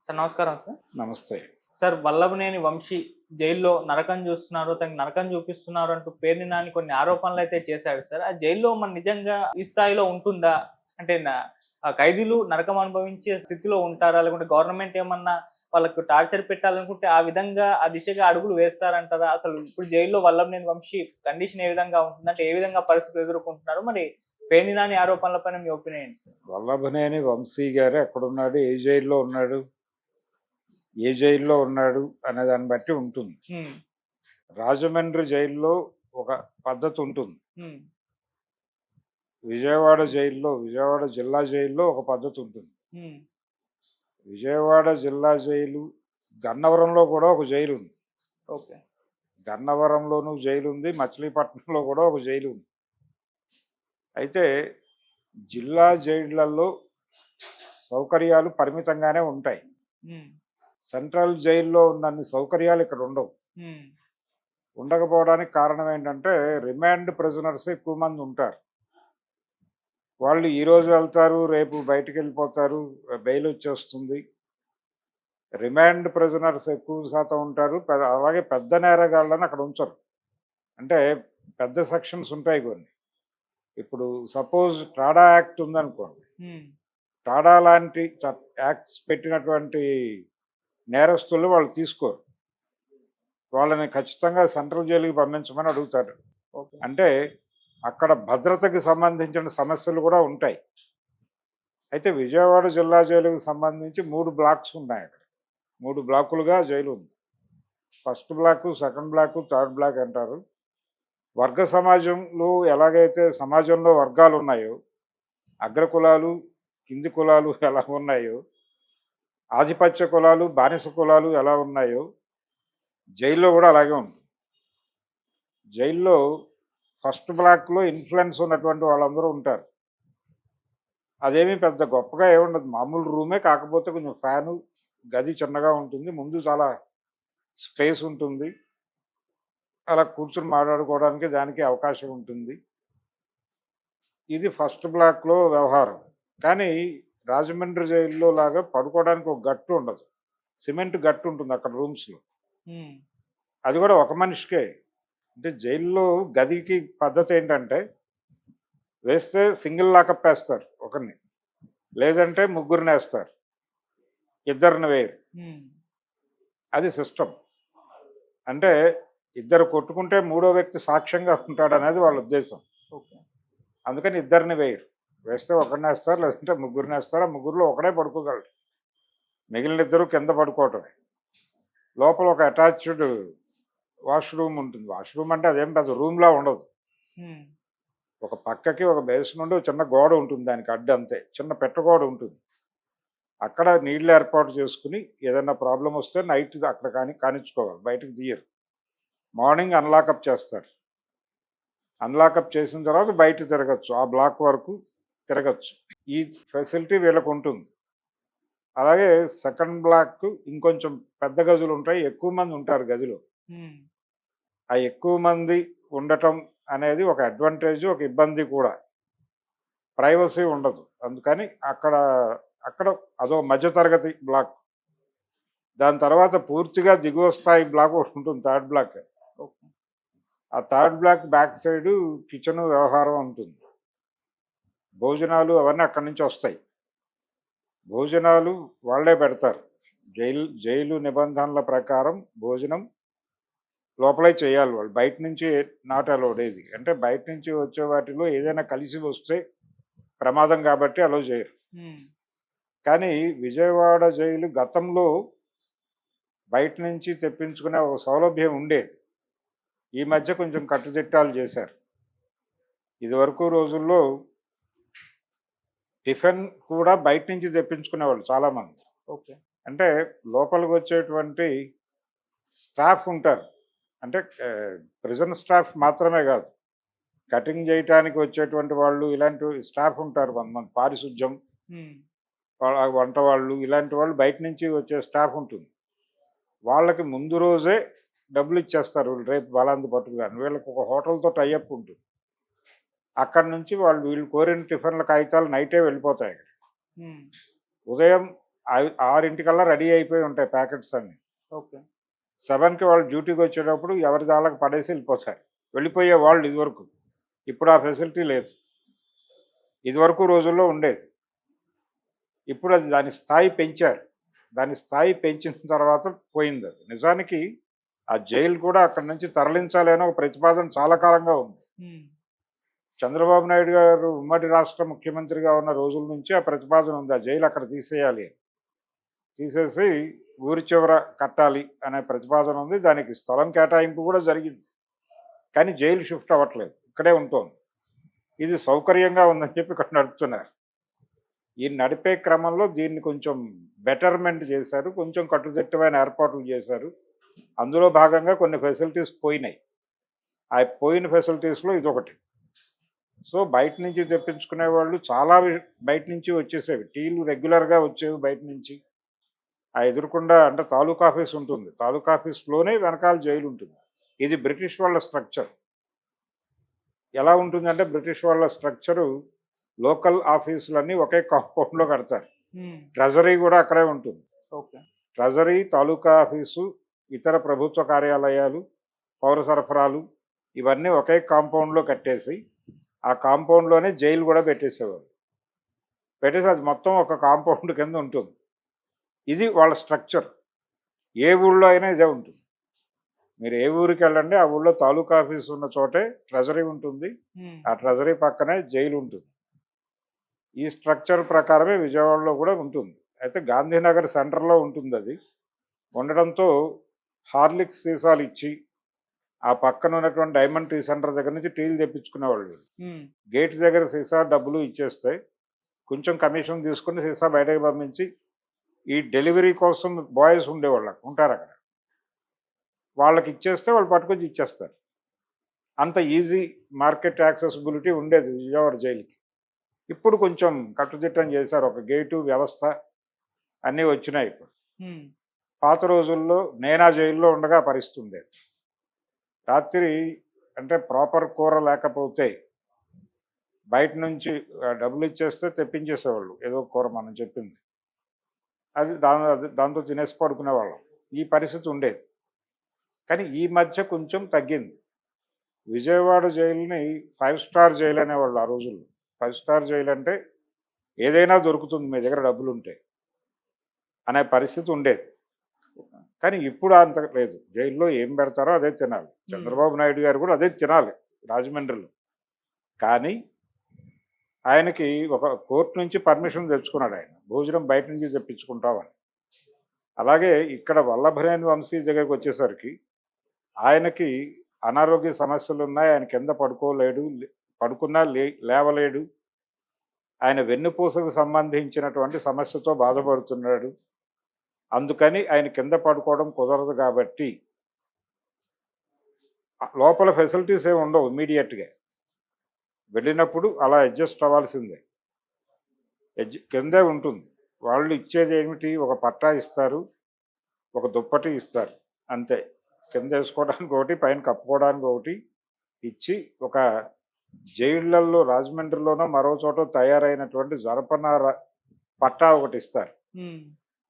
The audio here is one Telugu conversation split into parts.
సార్ నమస్కారం సార్. నమస్తే. సార్ వల్లభనేని వంశీ జైల్‌లో నరకం చూస్తున్నారు, తనకి నరకం చూపిస్తున్నారు అంటూ పేర్ని నాని కొన్ని ఆరోపణలైతే చేశాడు సార్. ఆ జైల్‌లో మరి నిజంగా ఈ స్థాయిలో ఉంటుందా? అంటే ఖైదీలు నరకం అనుభవించే స్థితిలో ఉంటారా? లేకుంటే గవర్నమెంట్ ఏమన్నా వాళ్ళకు టార్చర్ పెట్టాలనుకుంటే ఆ విధంగా ఆ దిశగా అడుగులు వేస్తారంటారా? అసలు ఇప్పుడు జైల్‌లో వల్లభనేని వంశీ కండిషన్ ఏ విధంగా ఉంటుంది? అంటే ఏ విధంగా పరిస్థితులు ఎదుర్కొంటున్నారు? మరి పేర్ని నాని ఆరోపణలపైన మీ ఒపీనియన్ ఏంటి సార్? వల్లభనేని వంశీ గారు ఎక్కడున్నాడు? ఏ జైల్లో ఉన్నాడు? ఏ జైల్లో ఉన్నాడు? అనే దాన్ని బట్టి ఉంటుంది. హ్మ్. రాజమండ్రి జైల్లో ఒక పద్ధతి ఉంటుంది. హ్మ్. విజయవాడ జిల్లా జైల్లో ఒక పద్ధతి ఉంటుంది. హ్మ్. విజయవాడ జిల్లా జైలు, గన్నవరంలో కూడా ఒక జైలు ఉంది. ఓకే. గన్నవరంలోనూ జైలు ఉంది. మచిలీపట్నంలో కూడా ఒక జైలు ఉంది. అయితే జిల్లా జైళ్లలో సౌకర్యాలు పరిమితంగానే ఉంటాయి. హ్మ్. సెంట్రల్ జైల్లో ఉన్నన్ని సౌకర్యాలు ఇక్కడ ఉండవు. హ్మ్. ఉండకపోవడానికి కారణం ఏంటంటే రిమాండ్ ప్రిజనర్స్ ఎక్కువ మంది ఉంటారు. వాళ్ళు ఈరోజు వెళ్తారు, రేపు బయటికి వెళ్ళిపోతారు, బెయిల్ వచ్చేస్తుంది. రిమాండ్ ప్రిజనర్స్ ఎక్కువ శాతం ఉంటారు. అలాగే పెద్ద నేరగాళ్ళని అక్కడ ఉంచరు. అంటే పెద్ద సెక్షన్స్ ఉంటాయి కొన్ని. ఇప్పుడు సపోజ్ టాడా యాక్ట్ ఉందనుకోండి. హ్మ్. టాడా లాంటి యాక్ట్స్ పెట్టినటువంటి నేరస్తులు వాళ్ళు తీసుకోరు. వాళ్ళని ఖచ్చితంగా సెంట్రల్ జైలుకి పంపించమని అడుగుతారు. ఓకే. అంటే అక్కడ భద్రతకి సంబంధించిన సమస్యలు కూడా ఉంటాయి. అయితే విజయవాడ జిల్లా జైలుకి సంబంధించి 3 బ్లాక్స్ ఉన్నాయి అక్కడ. 3 బ్లాకులుగా జైలు ఉంది. First block, second block, third block అంటారు. వర్గ సమాజంలో ఎలాగైతే సమాజంలో వర్గాలు ఉన్నాయో, అగ్రకులాలు, కింది కులాలు ఎలా ఉన్నాయో, ఆధిపత్య కులాలు, బానిస కులాలు ఎలా ఉన్నాయో, జైల్లో కూడా అలాగే ఉంది. జైల్లో ఫస్ట్ బ్లాక్‌లో ఇన్‌ఫ్లుయెన్స్ ఉన్నటువంటి వాళ్ళందరూ ఉంటారు. అదేమీ పెద్ద గొప్పగా ఏముండదు. మామూలు రూమే, కాకపోతే కొంచెం ఫ్యాను, గది చిన్నగా ఉంటుంది. ముందు చాలా స్పేస్ ఉంటుంది. అలా కూర్చొని మాట్లాడుకోవడానికి దానికి అవకాశం ఉంటుంది. ఇది ఫస్ట్ బ్లాక్‌లో వ్యవహారం. కానీ రాజమండ్రి జైల్‌లో లాగా పడుకోవడానికి ఒక గట్టు ఉండదు. సిమెంట్ గట్టు ఉంటుంది అక్కడ రూమ్స్‌లో. హ్మ్. అది అది కూడా ఒక మనిషికే. అంటే జైల్‌లో గదికి పద్ధతి ఏంటంటే వేస్తే సింగిల్ లాకప్ వేస్తారు ఒకరిని. లేదంటే ముగ్గురినేస్తారు. ఇద్దరిని వేయరు. హ్మ్. అది సిస్టమ్. అంటే ఇద్దరు కొట్టుకుంటే మూడో వ్యక్తి సాక్ష్యంగా ఉంటాడనేది వాళ్ళ ఉద్దేశం. ఓకే. అందుకని ఇద్దరిని వేయరు. వేస్తే ఒకరినేస్తారు, లేదంటే ముగ్గురినేస్తారు. ఆ ముగ్గురిలో ఒకడే పడుకోగలడు. మిగిలిన ఇద్దరు కింద పడుకోవటమే. లోపల ఒక అటాచ్డ్ వాష్‌రూమ్ ఉంటుంది. వాష్‌రూమ్ అంటే అదేం పెద్ద రూమ్‌లా ఉండదు. హ్మ్. ఒక పక్కకి ఒక బేసిన్ ఉండి, ఒక చిన్న గోడ ఉంటుంది దానికి అడ్డు అంతే. చిన్న పెట్టగోడ ఉంటుంది. అక్కడ నీళ్ళు ఏర్పాటు చేసుకొని ఏదైనా ప్రాబ్లమ్ వస్తే నైట్ అక్కడ కానిచ్చుకోవాలి. బయటకు తీయరు. మార్నింగ్ అన్‌లాకప్ చేస్తారు. అన్‌లాకప్ చేసిన తర్వాత బయట తిరగొచ్చు. ఆ బ్లాక్ వరకు తిరగొచ్చు. ఈ ఫెసిలిటీ వీళ్ళకుంటుంది. అలాగే సెకండ్ బ్లాక్ ఇంకొంచెం పెద్ద గదులుంటాయి. ఎక్కువ మంది ఉంటారు గదిలో. హ్మ్. ఆ ఎక్కువ మంది ఉండటం అనేది ఒక అడ్వాంటేజ్, ఒక ఇబ్బంది కూడా. ప్రైవసీ ఉండదు. అందుకని అక్కడ అదో మధ్య తరగతి బ్లాక్. దాని తర్వాత పూర్తిగా దిగువ స్థాయి బ్లాక్ ఒకటుంటుంది, థర్డ్ బ్లాక్. ఓకే. ఆ third block back side kitchen వ్యవహారం ఉంటుంది. భోజనాలు అవన్నీ అక్కడి నుంచి వస్తాయి. భోజనాలు వాళ్ళే పెడతారు. జైలు నిబంధనల ప్రకారం భోజనం లోపలే చేయాలి వాళ్ళు. బయట నుంచి నాట్ అలౌడ్ ఏది. అంటే బయట నుంచి వచ్చే వాటిలో ఏదైనా కలిసి వస్తే ప్రమాదం కాబట్టి అలౌ చేయరు. హ్మ్. కానీ విజయవాడ జైలు గతంలో బయట నుంచి తెప్పించుకునే ఒక సౌలభ్యం ఉండేది. ఈ మధ్య కొంచెం కట్టుదిట్టాలు చేశారు. ఇదివరకు రోజుల్లో టిఫిన్ కూడా బయట నుంచి తెప్పించుకునేవాళ్ళు చాలామంది. ఓకే. అంటే లోపలికి వచ్చేటువంటి స్టాఫ్ ఉంటారు. అంటే ప్రిజన్ స్టాఫ్ మాత్రమే కాదు. కటింగ్ చేయటానికి వచ్చేటువంటి వాళ్ళు, ఇలాంటి స్టాఫ్ ఉంటారు కొంతమంది. పారిశుధ్యం, హ్మ్. వంట వాళ్ళు, ఇలాంటి వాళ్ళు బయట నుంచి వచ్చే స్టాఫ్ ఉంటుంది. వాళ్ళకి ముందు రోజే డబ్బులు ఇచ్చేస్తారు. రేపు బలాంది పట్టుకురాని. వీళ్ళకి ఒక హోటల్‌తో టై అప్ ఉంటుంది. అక్కడి నుంచి వీళ్ళు కోరిన టిఫిన్‌ల కాగితాలు నైటే వెళ్ళిపోతాయి. హ్మ్. ఉదయం 6 రెడీ అయిపోయి ఉంటాయి ప్యాకెట్స్ అన్ని. ఓకే. 7కి వాళ్ళు డ్యూటీకి వచ్చేటప్పుడు ఎవరి దాళ్ళకి పడేసి వెళ్ళిపోతారు. వెళ్ళిపోయే వాళ్ళు ఇదివరకు. ఇప్పుడు ఆ ఫెసిలిటీ లేదు. ఇదివరకు రోజుల్లో ఉండేది. ఇప్పుడు అది దాని స్థాయి పెంచారు. దాని స్థాయి పెంచిన తర్వాత పోయిందది. నిజానికి ఆ జైలు కూడా అక్కడి నుంచి తరలించాలి అని ఒక ప్రతిపాదన చాలా కాలంగా ఉంది. హ్మ్. చంద్రబాబు నాయుడు గారు ఉమ్మడి రాష్ట్ర ముఖ్యమంత్రిగా ఉన్న రోజుల నుంచి ఆ ప్రతిపాదన ఉంది. ఆ జైలు అక్కడ తీసేయాలి అని. తీసేసి ఊరి చివర కట్టాలి అనే ప్రతిపాదన ఉంది. దానికి స్థలం కేటాయింపు కూడా జరిగింది. కానీ జైలు షిఫ్ట్ అవ్వట్లేదు. ఇక్కడే ఉంటోంది. ఇది సౌకర్యంగా ఉందని చెప్పి ఇక్కడ నడుపుతున్నారు. ఈ నడిపే క్రమంలో దీన్ని కొంచెం బెటర్మెంట్ చేశారు. కొంచెం కట్టుదిట్టమైన ఏర్పాట్లు చేశారు. అందులో భాగంగా కొన్ని ఫెసిలిటీస్ పోయినాయి. ఆ పోయిన ఫెసిలిటీస్‌లో ఇదొకటి. సో, బయట నుంచి తెప్పించుకునే వాళ్ళు చాలా బయట నుంచి వచ్చేసేవి. టీలు రెగ్యులర్‌గా వచ్చేవి బయట నుంచి. ఆ ఎదురుగుండా అంటే తాలూకా ఆఫీస్ ఉంటుంది. తాలూకా ఆఫీస్‌లోనే వెనకాల జైలు ఉంటుంది. ఇది బ్రిటిష్ వాళ్ళ స్ట్రక్చర్. ఎలా ఉంటుందంటే బ్రిటిష్ వాళ్ళ స్ట్రక్చరు లోకల్ ఆఫీసులన్నీ ఒకే కాంపౌండ్‌లో కడతారు. హ్మ్. ట్రెజరీ కూడా అక్కడే ఉంటుంది. ఓకే. ట్రెజరీ, తాలూకా ఆఫీసు, ఇతర ప్రభుత్వ కార్యాలయాలు, పౌర సరఫరాలు ఇవన్నీ ఒకే కాంపౌండ్‌లో కట్టేసి, ఆ కాంపౌండ్‌లోనే జైలు కూడా పెట్టేసేవారు. పెట్టేసి అది మొత్తం ఒక కాంపౌండ్ కింద ఉంటుంది. ఇది వాళ్ళ స్ట్రక్చర్. ఏ ఊళ్ళో అయినా ఇదే ఉంటుంది. మీరు ఏ ఊరికెళ్ళండి, ఆ ఊళ్ళో తాలూకా ఆఫీస్ ఉన్న చోటే ట్రెజరీ ఉంటుంది. హ్మ్. ఆ ట్రెజరీ పక్కనే జైలు ఉంటుంది. ఈ స్ట్రక్చర్ ప్రకారమే విజయవాడలో కూడా ఉంటుంది. అయితే గాంధీనగర్ సెంటర్‌లో ఉంటుందది. ఉండడంతో హార్లిక్స్ సీసాలు ఇచ్చి, ఆ పక్కన ఉన్నటువంటి డైమండ్ టీ సెంటర్ దగ్గర నుంచి టీలు తెప్పించుకునేవాళ్ళు వీళ్ళు. హ్మ్. గేట్ దగ్గర సీసా డబ్బులు ఇచ్చేస్తే, కొంచెం కమిషన్ తీసుకొని సీసా బయటకి పంపించి, ఈ డెలివరీ కోసం బాయ్స్ ఉండేవాళ్ళు ఉంటారక్కడ. వాళ్ళకి ఇచ్చేస్తే వాళ్ళు పట్టుకొచ్చి ఇచ్చేస్తారు. అంత ఈజీ మార్కెట్ యాక్సెసిబిలిటీ ఉండేది విజయవాడ జైలుకి. ఇప్పుడు కొంచెం కట్టుదిట్టం చేశారు. ఒక గేటు వ్యవస్థ అన్నీ వచ్చినాయి ఇప్పుడు. హ్మ్. పాత రోజుల్లో నేను ఆ జైల్లో ఉండగా పరిస్థితి ఉండేది. రాత్రి అంటే ప్రాపర్ కూర లేకపోతే బయట నుంచి డబ్బులు ఇచ్చేస్తే తెప్పించేసేవాళ్ళు. ఏదో కూర మనం చెప్పింది. దాంతో తినేసి పడుకునేవాళ్ళం. ఈ పరిస్థితి ఉండేది. కానీ ఈ మధ్య కొంచెం తగ్గింది. విజయవాడ జైలుని 5 స్టార్ జైలు అనేవాళ్ళు ఆ రోజుల్లో. 5 స్టార్ జైలు అంటే ఏదైనా దొరుకుతుంది మీ దగ్గర డబ్బులుంటే అనే పరిస్థితి ఉండేది. కానీ ఇప్పుడు అంత లేదు. జైల్లో ఏం పెడతారో అదే తినాలి. హ్మ్. చంద్రబాబు నాయుడు గారు కూడా అదే తినాలి రాజమండ్రిలో. కానీ ఆయనకి ఒక కోర్టు నుంచి పర్మిషన్ తెచ్చుకున్నాడు ఆయన. భోజనం బయట నుంచి తెప్పించుకుంటామని. అలాగే ఇక్కడ వల్లభనేని వంశీ దగ్గరికి వచ్చేసరికి ఆయనకి అనారోగ్య సమస్యలున్నాయి. ఆయన కింద పడుకోలేడు. పడుకున్నా లేవలేడు. ఆయన వెన్నుపూసకు సంబంధించినటువంటి సమస్యతో బాధపడుతున్నాడు. అందుకని ఆయన కింద పడుకోవడం కుదరదు కాబట్టి లోపల ఫెసిలిటీస్ ఏమి ఉండవు ఇమ్మీడియట్‌గా. వెళ్ళినప్పుడు అలా అడ్జస్ట్ అవ్వాల్సిందే. కిందే ఉంటుంది. వాళ్ళు ఇచ్చేది ఏమిటి? ఒక పట్టా ఇస్తారు. ఒక దుప్పటి ఇస్తారు. అంతే. కింద వేసుకోవడానికి ఒకటి, పైన కప్పుకోవడానికి ఒకటి ఇచ్చి ఒక జైళ్ళల్లో రాజమండ్రిలోనో మరో చోట తయారైనటువంటి జనపనార పట్టా ఒకటి ఇస్తారు. హ్మ్.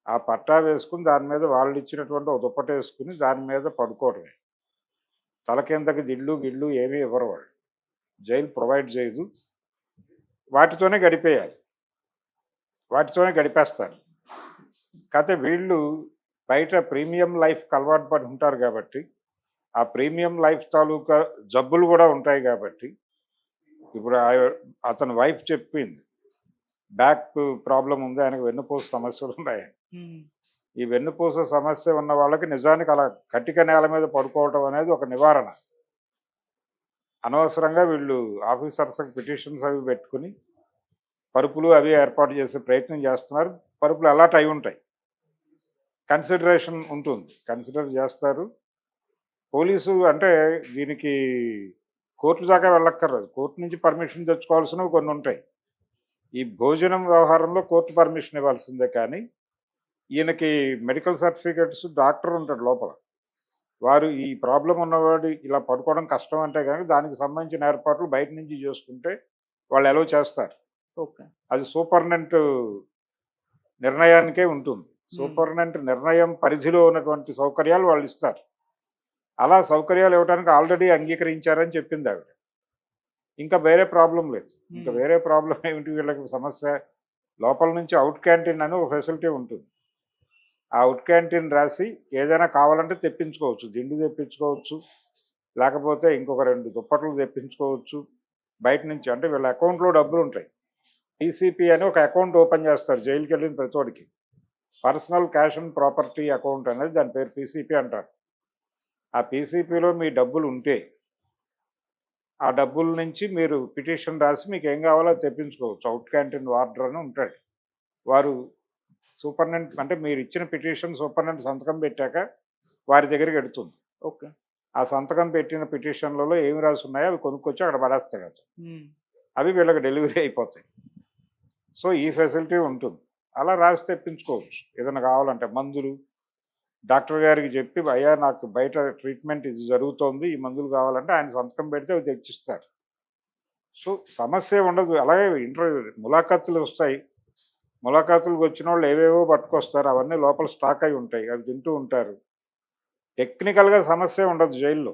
ఆ పట్టా వేసుకుని దాని మీద వాళ్ళు ఇచ్చినటువంటి ఒక దుప్పటి వేసుకుని దాని మీద పడుకోవడమే. తల కిందకి దిళ్ళు గిళ్ళు ఏమీ ఇవ్వరు వాళ్ళు. జైలు ప్రొవైడ్ చేయదు. వాటితోనే గడిపేయాలి. వాటితోనే గడిపేస్తారు. కాకపోతే వీళ్ళు బయట ప్రీమియం లైఫ్‌కి అలవాటు పడి ఉంటారు కాబట్టి, ఆ ప్రీమియం లైఫ్ తాలూకా జబ్బులు కూడా ఉంటాయి కాబట్టి, ఇప్పుడు అతని వైఫ్ చెప్పింది. బ్యాక్ ప్రాబ్లమ్ ఉంది. ఆయనకు వెన్నుపూస సమస్యలున్నాయి. హ్మ్. ఈ వెన్నుపూస సమస్య ఉన్న వాళ్ళకి నిజానికి అలా కటిక నేల మీద పడుకోవటం అనేది ఒక నివారణ. అనవసరంగా వీళ్ళు ఆఫీసర్స్‌కి పిటిషన్స్ అవి పెట్టుకుని, పరుపులు అవి ఏర్పాటు చేసే ప్రయత్నం చేస్తున్నారు. పరుపులు అలాట్ అయి ఉంటాయి. కన్సిడరేషన్ ఉంటుంది. కన్సిడర్ చేస్తారు. పోలీసు అంటే దీనికి కోర్టు దాకా వెళ్ళక్కర్లేదు. కోర్టు నుంచి పర్మిషన్ తెచ్చుకోవాల్సినవి కొన్ని ఉంటాయి. ఈ భోజనం వ్యవహారంలో కోర్టు పర్మిషన్ ఇవ్వాల్సిందే కానీ, ఈయనకి మెడికల్ సర్టిఫికేట్స్ డాక్టర్ ఉంటాడు లోపల. వారు ఈ ప్రాబ్లమ్ ఉన్నవాడు ఇలా పడుకోవడం కష్టం అంటే కనుక దానికి సంబంధించిన ఏర్పాట్లు బయట నుంచి చేసుకుంటే వాళ్ళు అలౌ చేస్తారు. ఓకే. అది సూపరింటెండెంట్ నిర్ణయానికే ఉంటుంది. సూపరింటెండెంట్ నిర్ణయం పరిధిలో ఉన్నటువంటి సౌకర్యాలు వాళ్ళు ఇస్తారు. అలా సౌకర్యాలు ఇవ్వడానికి ఆల్రెడీ అంగీకరించారని చెప్పింది ఆవిడ. ఇంకా వేరే ప్రాబ్లం లేదు. ఇంకా వేరే ప్రాబ్లం ఏమిటి వీళ్ళకి సమస్య? లోపల నుంచి అవుట్ క్యాంటీన్ అని ఒక ఫెసిలిటీ ఉంటుంది. ఆ అవుట్ క్యాంటీన్ రాసి ఏదైనా కావాలంటే తెప్పించుకోవచ్చు. దిండు తెప్పించుకోవచ్చు, లేకపోతే ఇంకొక 2 దుప్పట్లు తెప్పించుకోవచ్చు బయట నుంచి. అంటే వీళ్ళ అకౌంట్లో డబ్బులు ఉంటాయి. పీసీపీ అని ఒక అకౌంట్ ఓపెన్ చేస్తారు జైలుకి వెళ్ళిన ప్రతోడికి. Personal cash and property account అనేది దాని పేరు పీసీపీ అంటారు. ఆ పీసీపీలో మీ డబ్బులు ఉంటే ఆ డబ్బుల నుంచి మీరు పిటిషన్ రాసి మీకు ఏం కావాలో తెప్పించుకోవచ్చు. అవుట్ క్యాంటీన్ వార్డర్ అని ఉంటాడు. వారు సూపరింటెండెంట్ అంటే మీరు ఇచ్చిన పిటిషన్ సూపరింటెండెంట్ సంతకం పెట్టాక వారి దగ్గరికి వెడుతుంది. ఓకే. ఆ సంతకం పెట్టిన పిటిషన్లలో ఏమి రాసి ఉన్నాయో అవి కొనుక్కొచ్చి అక్కడ పడేస్తాడు అతను. అవి వీళ్ళకి డెలివరీ అయిపోతాయి. సో ఈ ఫెసిలిటీ ఉంటుంది. అలా రాసి తెప్పించుకోవచ్చు. ఏదైనా కావాలంటే మందులు డాక్టర్ గారికి చెప్పి, అయ్యా నాకు బయట ట్రీట్మెంట్ ఇది జరుగుతోంది, ఈ మందులు కావాలంటే ఆయన సంతకం పెడితే అవి తెచ్చిస్తారు. సో సమస్య ఉండదు. అలాగే ఇంటర్వ్యూ ములాఖాతులు వస్తాయి. ములాఖాతులకు వచ్చిన వాళ్ళు ఏవేవో పట్టుకొస్తారు. అవన్నీ లోపల స్టాక్ అయి ఉంటాయి. అవి తింటూ ఉంటారు. టెక్నికల్గా సమస్య ఉండదు జైల్లో.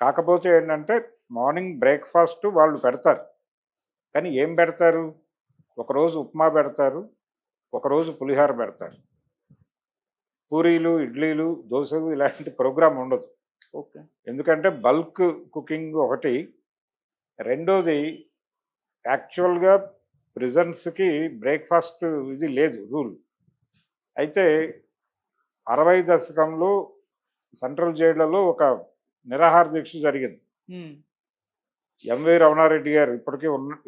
కాకపోతే ఏంటంటే మార్నింగ్ బ్రేక్ఫాస్ట్ వాళ్ళు పెడతారు. కానీ ఏం పెడతారు? ఒకరోజు ఉప్మా పెడతారు, ఒకరోజు పులిహోర పెడతారు. పూరీలు, ఇడ్లీలు, దోశలు ఇలాంటి ప్రోగ్రాం ఉండదు. ఓకే. ఎందుకంటే బల్క్ కుకింగ్ ఒకటి. రెండోది యాక్చువల్గా ప్రిజన్స్కి బ్రేక్ఫాస్ట్ ఇది లేదు రూల్. అయితే 60 దశకంలో సెంట్రల్ జైళ్లలో ఒక నిరాహార దీక్ష జరిగింది. ఎంవి రమణారెడ్డి గారు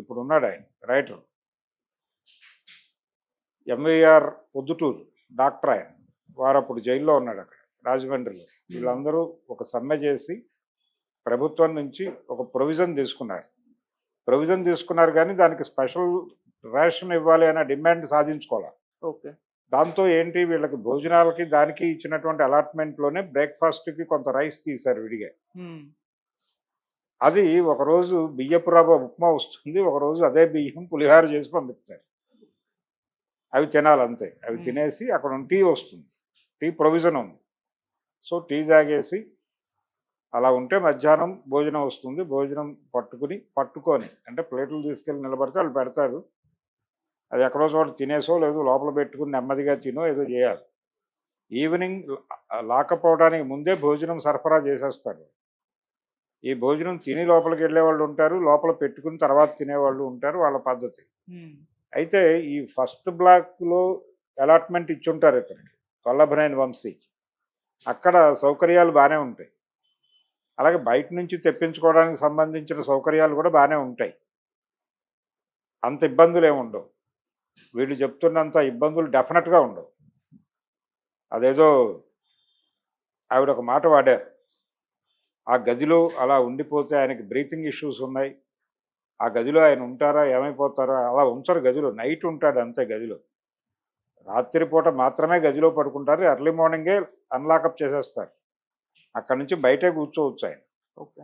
ఇప్పుడు ఉన్నాడు ఆయన రైటర్. ఎంవీఆర్ పొద్దుటూరు డాక్టర్ ఆయన. వారు అప్పుడు జైల్లో ఉన్నాడు అక్కడ రాజమండ్రిలో. వీళ్ళందరూ ఒక సమ్మె చేసి ప్రభుత్వం నుంచి ఒక ప్రొవిజన్ తీసుకున్నారు కానీ దానికి స్పెషల్ రేషన్ ఇవ్వాలి అనే డిమాండ్ సాధించుకోవాలి. ఓకే. దాంతో ఏంటి వీళ్ళకి భోజనాలకి దానికి ఇచ్చినటువంటి అలాట్మెంట్లోనే బ్రేక్ఫాస్ట్కి కొంత రైస్ తీశారు విడిగా. అది ఒకరోజు బియ్యపు రవ్వ ఉప్మా వస్తుంది, ఒకరోజు అదే బియ్యం పులిహార చేసి పంపిస్తారు. అవి తినాలంతే. అవి తినేసి అక్కడ టీ వస్తుంది, టీ ప్రొవిజన్ ఉంది. సో టీ తాగేసి అలా ఉంటే మధ్యాహ్నం భోజనం వస్తుంది. భోజనం పట్టుకొని అంటే ప్లేట్లు తీసుకెళ్ళి నిలబడితే వాళ్ళు పెడతారు. అది ఎక్కడో చోట తినేసో లేదు లోపల పెట్టుకుని నెమ్మదిగా తినో ఏదో చేయాలి. ఈవినింగ్ లాకపోవడానికి ముందే భోజనం సరఫరా చేసేస్తారు. ఈ భోజనం తిని లోపలికి వెళ్ళేవాళ్ళు ఉంటారు, లోపల పెట్టుకుని తర్వాత తినేవాళ్ళు ఉంటారు, వాళ్ళ పద్ధతి. అయితే ఈ ఫస్ట్ బ్లాక్లో అలాట్మెంట్ ఇచ్చుంటారు ఇతనికి, వల్లభనేని వంశీకి. అక్కడ సౌకర్యాలు బాగానే ఉంటాయి. అలాగే బయట నుంచి తెప్పించుకోవడానికి సంబంధించిన సౌకర్యాలు కూడా బాగానే ఉంటాయి. అంత ఇబ్బందులు ఏమి ఉండవు. వీళ్ళు చెప్తున్నంత ఇబ్బందులు డెఫినెట్గా ఉండవు. అదేదో ఆవిడ ఒక మాట వాడారు, ఆ గదిలో అలా ఉండిపోతే ఆయనకి బ్రీతింగ్ ఇష్యూస్ ఉన్నాయి, ఆ గదిలో ఆయన ఉంటారా ఏమైపోతారా? అలా ఉంచరు గదిలో. నైట్ ఉంటాడు అంతే గదిలో. రాత్రిపూట మాత్రమే గదిలో పడుకుంటారు. ఎర్లీ మార్నింగే అన్లాకప్ చేసేస్తారు. అక్కడి నుంచి బయటే కూర్చోవచ్చు ఆయన. ఓకే.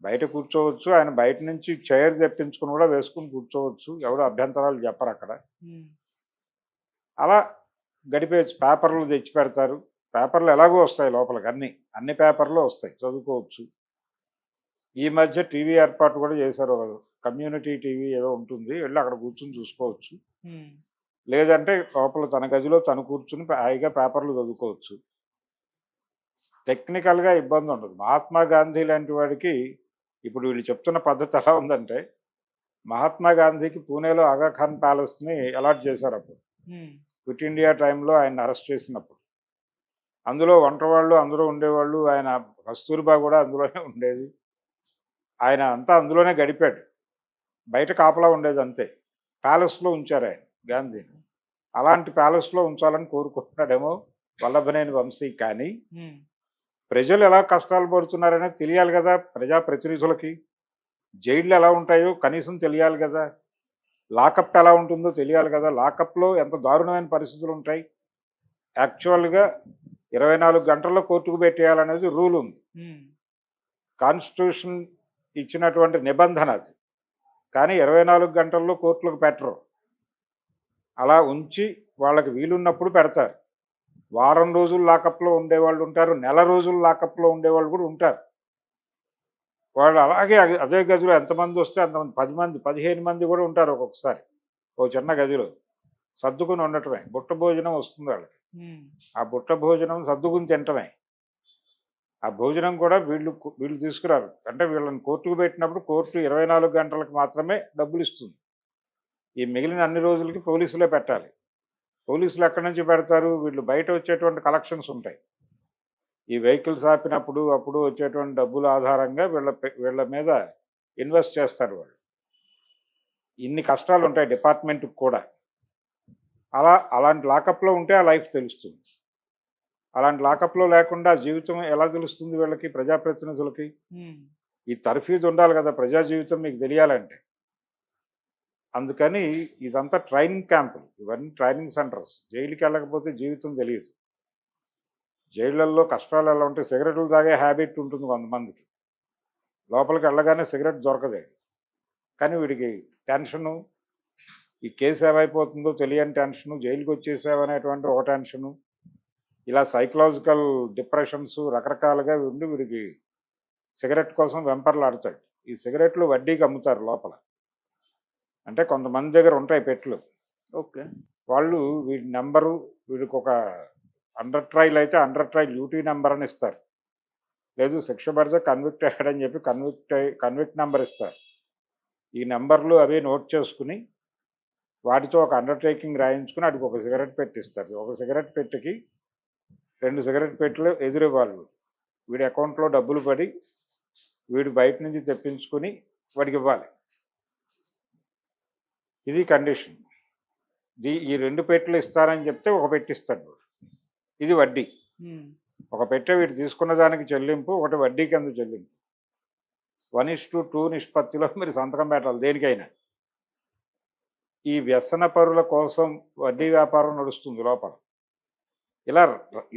బయట కూర్చోవచ్చు. ఆయన బయట నుంచి చైర్ తెప్పించుకుని కూడా వేసుకుని కూర్చోవచ్చు. ఎవడో అభ్యంతరాలు చెప్పరు అక్కడ. అలా గడిపేయచ్చు. పేపర్లు తెచ్చి పెడతారు. పేపర్లు ఎలాగో వస్తాయి లోపలికి, అన్ని పేపర్లు వస్తాయి, చదువుకోవచ్చు. ఈ మధ్య టీవీ ఏర్పాటు కూడా చేశారు. కమ్యూనిటీ టీవీ ఏదో ఉంటుంది, వెళ్ళి అక్కడ కూర్చుని చూసుకోవచ్చు. లేదంటే లోపల తన గదిలో తను కూర్చుని హాయిగా పేపర్లు చదువుకోవచ్చు. టెక్నికల్గా ఇబ్బంది ఉండదు. మహాత్మా గాంధీ లాంటి వాడికి ఇప్పుడు వీళ్ళు చెప్తున్న పద్ధతి ఎలా ఉందంటే, మహాత్మా గాంధీకి పూణేలో ఆగాఖాన్ ప్యాలెస్ని అలాట్ చేశారు అప్పుడు క్విట్ ఇండియా టైంలో ఆయన అరెస్ట్ చేసినప్పుడు. అందులో వంటవాళ్ళు అందరూ ఉండేవాళ్ళు. ఆయన కస్తూరిబా కూడా అందులోనే ఉండేది. ఆయన అంతా అందులోనే గడిపాడు. బయట కాపలా ఉండేది అంతే. ప్యాలెస్లో ఉంచారు ఆయన గాంధీని. అలాంటి ప్యాలెస్లో ఉంచాలని కోరుకుంటున్నాడేమో వల్లభనేని వంశీ. కానీ ప్రజలు ఎలా కష్టాలు పడుతున్నారనేది తెలియాలి కదా ప్రజాప్రతినిధులకి. జైళ్ళు ఎలా ఉంటాయో కనీసం తెలియాలి కదా. లాకప్ ఎలా ఉంటుందో తెలియాలి కదా. లాకప్లో ఎంత దారుణమైన పరిస్థితులు ఉంటాయి. యాక్చువల్గా 24 గంటల్లో కోర్టుకు పెట్టేయాలనేది రూల్ ఉంది. కాన్స్టిట్యూషన్ ఇచ్చినటువంటి నిబంధన అది. కానీ 24 గంటల్లో కోర్టులకు పెట్టరు. అలా ఉంచి వాళ్ళకి వీలున్నప్పుడు పెడతారు. వారం రోజులు లాకప్‌లో ఉండేవాళ్ళు ఉంటారు. నెల రోజులు లాకప్‌లో ఉండేవాళ్ళు కూడా ఉంటారు. వాళ్ళు అలాగే అదే గదిలో ఎంతమందొస్తే అంతమంది 10 మంది, 15 మంది కూడా ఉంటారు ఒక్కొక్కసారి. ఓ చిన్న గదిలో. సర్దుకుని ఉండటమే. బుట్ట భోజనం వస్తుంది వాళ్ళకి. ఆ బుట్ట భోజనం సర్దుకుని తినటమే. ఆ భోజనం కూడా వీళ్ళు తీసుకురారు. అంటే వీళ్ళని కోర్టుకు పెట్టినప్పుడు కోర్టు 24 గంటలకు మాత్రమే డబ్బులిస్తుంది. ఈ మిగిలిన అన్ని రోజులకి పోలీసులే పెట్టాలి. పోలీసులు ఎక్కడి నుంచి పెడతారు? వీళ్ళు బయట వచ్చేటువంటి కలెక్షన్స్ ఉంటాయి. ఈ వెహికల్స్ ఆపినప్పుడు అప్పుడు వచ్చేటువంటి డబ్బుల ఆధారంగా వీళ్ళ మీద ఇన్వెస్ట్ చేస్తారు వాళ్ళు. ఇన్ని కష్టాలు ఉంటాయి డిపార్ట్మెంట్‌కి కూడా. అలాంటి లాకప్‌లో ఉంటే ఆ లైఫ్ తెలుస్తుంది. అలాంటి లాకప్‌లో లేకుండా జీవితం ఎలా తెలుస్తుంది వీళ్ళకి ప్రజాప్రతినిధులకి? ఈ తర్ఫీదు ఉండాలి కదా! ప్రజా జీవితం మీకు తెలియాలంటే. అందుకని ఇదంతా ట్రైనింగ్ క్యాంపులు. ఇవన్నీ ట్రైనింగ్ సెంటర్స్. జైలుకెళ్ళకపోతే జీవితం తెలీదు. జైళ్ళల్లో కష్టాలు ఎలా ఉంటాయి? సిగరెట్లు తాగే హ్యాబిట్ ఉంటుంది కొంతమందికి. లోపలికి వెళ్ళగానే సిగరెట్ దొరకదే. కానీ వీడికి టెన్షను, ఈ కేసు ఏమైపోతుందో తెలియని టెన్షను, జైలుకొచ్చేసామనేటువంటి ఒక టెన్షను, ఇలా సైకలాజికల్ డిప్రెషన్స్ రకరకాలుగా ఉండి వీడికి సిగరెట్ కోసం వెంపర్లాడతాడు. ఈ సిగరెట్లు వడ్డీకి అమ్ముతారు లోపల. అంటే కొంతమంది దగ్గర ఉంటాయి పెట్టెలు. ఓకే. వాళ్ళు వీడి నెంబరు, వీడికి ఒక అండర్ ట్రయల్ అయితే అండర్ ట్రయల్ డ్యూటీ నెంబర్ అని ఇస్తారు. లేదు శిక్ష పడితే కన్విక్ట్ అయ్యాడని చెప్పి కన్విక్ట్ నెంబర్ ఇస్తారు. ఈ నెంబర్లు అవి నోట్ చేసుకుని వాటితో ఒక అండర్టేకింగ్ రాయించుకుని వాడికి ఒక సిగరెట్ పెట్టిస్తారు. ఒక సిగరెట్ పెట్టెకి 2 సిగరెట్ పెట్టెలు ఎదురివ్వాలి. వీడి అకౌంట్లో డబ్బులు పడి వీడు బయట నుంచి తెప్పించుకుని వాడికి ఇవ్వాలి. ఇది కండిషన్. ఈ 2 పెట్టెలు ఇస్తారని చెప్తే ఒక పెట్టిస్తాడు. ఇది వడ్డీ. ఒక పెట్టె వీడు తీసుకున్న దానికి చెల్లింపు, ఒకటి వడ్డీ కింద చెల్లింపు. 1:2 నిష్పత్తిలో మీరు సంతకం పెట్టాలి దేనికైనా. ఈ వ్యసన పరుల కోసం వడ్డీ వ్యాపారం నడుస్తుంది లోపల. ఇలా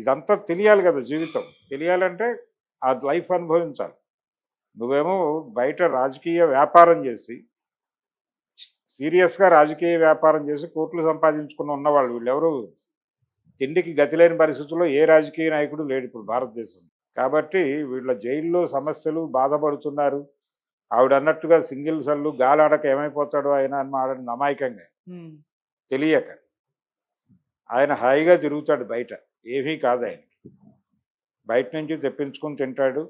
ఇదంతా తెలియాలి కదా జీవితం. తెలియాలంటే ఆ లైఫ్ అనుభవించాలి. నువ్వేమో బయట రాజకీయ వ్యాపారం చేసి, సీరియస్గా రాజకీయ వ్యాపారం చేసి కోట్లు సంపాదించుకుని ఉన్నవాళ్ళు వీళ్ళెవరు తిండికి గతి లేని పరిస్థితుల్లో ఏ రాజకీయ నాయకుడు లేడు ఇప్పుడు భారతదేశం. కాబట్టి వీళ్ళ జైల్లో సమస్యలు బాధపడుతున్నారు. ఆవిడ అన్నట్టుగా సింగిల్ సల్లు గాలాడక ఏమైపోతాడో ఆయన అని మాడని అమాయకంగా తెలియక ఆయన హాయిగా తిరుగుతాడు బయట. ఏమీ కాదు ఆయనకి. బయట నుంచి తెప్పించుకొని తింటాడు.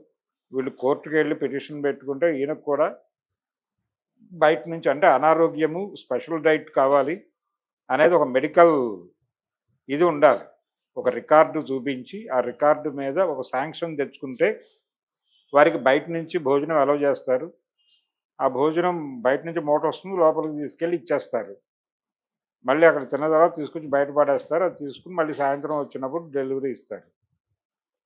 వీళ్ళు కోర్టుకు వెళ్ళి పిటిషన్ పెట్టుకుంటే ఈయనకు కూడా బయట నుంచి అంటే అనారోగ్యము, స్పెషల్ డైట్ కావాలి అనేది ఒక మెడికల్ ఇది ఉండాలి. ఒక రికార్డు చూపించి ఆ రికార్డు మీద ఒక శాంక్షన్ తెచ్చుకుంటే వారికి బయట నుంచి భోజనం అలౌ చేస్తారు. ఆ భోజనం బయట నుంచి మూట వస్తుంది, లోపలికి తీసుకెళ్ళి ఇచ్చేస్తారు. మళ్ళీ అక్కడ తిన్న తర్వాత తీసుకొచ్చి బయట పడేస్తారు. అది తీసుకుని మళ్ళీ సాయంత్రం వచ్చినప్పుడు డెలివరీ ఇస్తారు.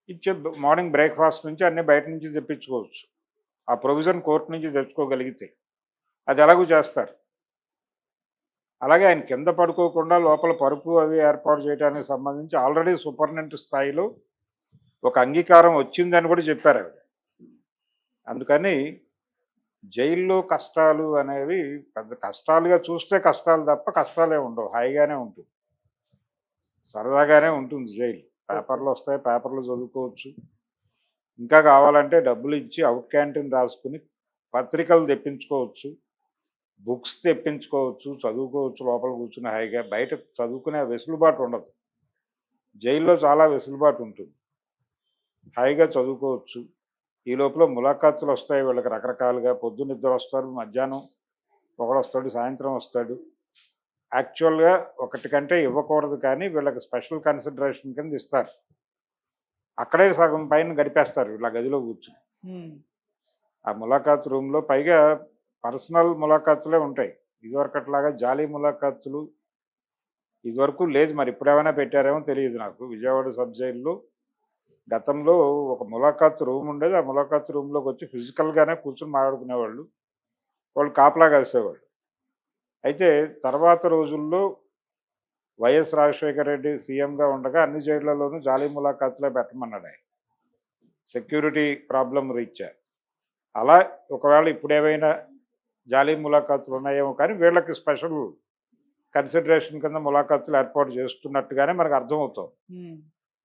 ఇచ్చే మార్నింగ్ బ్రేక్ఫాస్ట్ నుంచి అన్నీ బయట నుంచి తెప్పించుకోవచ్చు. ఆ ప్రొవిజన్ కోర్టు నుంచి తెచ్చుకోగలిగితే అది ఎలాగూ చేస్తారు. అలాగే ఆయన కింద పడుకోకుండా లోపల పరుపు అవి ఏర్పాటు చేయడానికి సంబంధించి ఆల్రెడీ సూపరింటెండెంట్ స్థాయిలో ఒక అంగీకారం వచ్చిందని కూడా చెప్పారు ఆవిడ. అందుకని జైల్లో కష్టాలు అనేవి పెద్ద కష్టాలుగా చూస్తే కష్టాలు తప్ప కష్టాలే ఉండవు. హాయిగానే ఉంటుంది, సరదాగానే ఉంటుంది జైలు. పేపర్లు వస్తాయి, పేపర్లు చదువుకోవచ్చు. ఇంకా కావాలంటే డబ్బులు ఇచ్చి అవుట్ క్యాంటీన్ రాసుకుని పత్రికలు తెప్పించుకోవచ్చు, బుక్స్ తెప్పించుకోవచ్చు, చదువుకోవచ్చు లోపల కూర్చుని హాయిగా. బయట చదువుకునే వెసులుబాటు ఉండదు. జైల్లో చాలా వెసులుబాటు ఉంటుంది, హాయిగా చదువుకోవచ్చు. ఈ లోపల ములాఖాతులు వస్తాయి వీళ్ళకి రకరకాలుగా. పొద్దున్న ఇద్దరు వస్తారు, మధ్యాహ్నం ఒకడు వస్తాడు, సాయంత్రం వస్తాడు. యాక్చువల్గా ఒకటి కంటే ఇవ్వకూడదు కానీ వీళ్ళకి స్పెషల్ కన్సిడరేషన్ కింద ఇస్తారు. అక్కడే సగం పైన గడిపేస్తారు వీళ్ళ గదిలో కూర్చుని. ఆ ములాఖాత్ రూమ్లో పైగా పర్సనల్ ములాఖాతులే ఉంటాయి. ఇదివరకట్లాగా జాలీ ములాఖాతులు ఇదివరకు లేదు. మరి ఇప్పుడేమైనా పెట్టారేమో తెలియదు నాకు. విజయవాడ సబ్ జైల్లో గతంలో ఒక ములాఖాత్ రూమ్ ఉండేది. ఆ ములాఖాత్ రూమ్లోకి వచ్చి ఫిజికల్గానే కూర్చొని మాట్లాడుకునేవాళ్ళు. వాళ్ళు కాపలా కాసేవాళ్ళు. అయితే తర్వాత రోజుల్లో వైఎస్ రాజశేఖర రెడ్డి సీఎంగా ఉండగా అన్ని జైళ్లలోనూ జాలీ ములాఖాతులే పెట్టమన్నాడు ఆయన, సెక్యూరిటీ ప్రాబ్లం రీత్యా. అలా ఒకవేళ ఇప్పుడు ఏమైనా జాలీ ములాఖాతులు ఉన్నాయేమో కానీ వీళ్ళకి స్పెషల్ కన్సిడరేషన్ కింద ములాఖాతులు ఏర్పాటు చేస్తున్నట్టుగానే మనకు అర్థమవుతుంది. ఉమ్,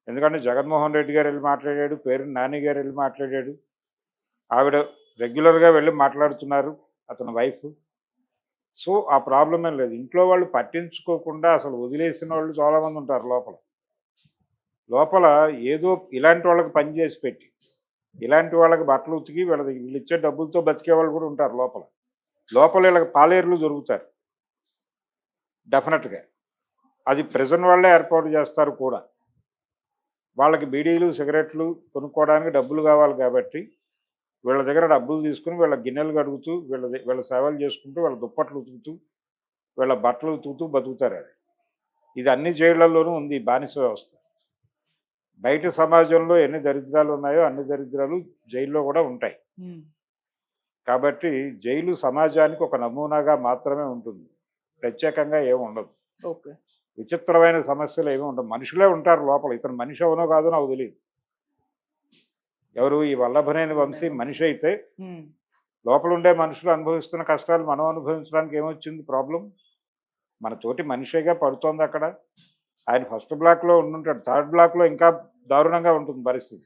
ఎందుకంటే జగన్మోహన్ రెడ్డి గారు వెళ్ళి మాట్లాడాడు, పేరు నాని గారు వెళ్ళి మాట్లాడాడు, ఆవిడ రెగ్యులర్గా వెళ్ళి మాట్లాడుతున్నారు, అతని వైఫ్. సో ఆ ప్రాబ్లం ఏం లేదు. ఇంట్లో వాళ్ళు పట్టించుకోకుండా అసలు వదిలేసిన వాళ్ళు చాలామంది ఉంటారు లోపల. లోపల ఏదో ఇలాంటి వాళ్ళకి పని చేసి పెట్టి, ఇలాంటి వాళ్ళకి బట్టలు ఉతికి వీళ్ళు ఇచ్చే డబ్బులతో బతికే వాళ్ళు కూడా ఉంటారు లోపల. లోపల వీళ్ళకి పాలేరులు దొరుకుతారు డెఫినెట్గా. అది ప్రెజెంట్ వాళ్ళే ఏర్పాటు చేస్తారు కూడా. వాళ్ళకి బీడీలు సిగరెట్లు కొనుక్కోవడానికి డబ్బులు కావాలి కాబట్టి వీళ్ళ దగ్గర డబ్బులు తీసుకుని వీళ్ళ గిన్నెలు కడుగుతూ వీళ్ళ సేవలు చేసుకుంటూ వీళ్ళ దుప్పట్లు ఉతుకుతూ వీళ్ళ బట్టలు ఉతుకుతూ బతుకుతారు. ఇది అన్ని జైళ్లలోనూ ఉంది ఈ బానిస వ్యవస్థ. బయట సమాజంలో ఎన్ని దరిద్రాలు ఉన్నాయో అన్ని దరిద్రాలు జైల్లో కూడా ఉంటాయి. ఉమ్, కాబట్టి జైలు సమాజానికి ఒక నమూనాగా మాత్రమే ఉంటుంది, ప్రత్యేకంగా ఏమి ఉండదు. ఓకే. విచిత్రమైన సమస్యలు ఏమి ఉండవు. మనుషులే ఉంటారు లోపల. ఇతను మనిషి అవునో కాదో నాకు తెలియదు. ఎవరు ఈ వల్లభనేని వంశీ మనిషి అయితే ఉమ్, లోపల ఉండే మనుషులు అనుభవిస్తున్న కష్టాలు మనం అనుభవించడానికి ఏమొచ్చింది ప్రాబ్లం? మన తోటి మనిషిగా పడుతోంది అక్కడ. ఆయన ఫస్ట్ బ్లాక్లో ఉండుంటాడు, థర్డ్ బ్లాక్లో ఇంకా దారుణంగా ఉంటుంది పరిస్థితి.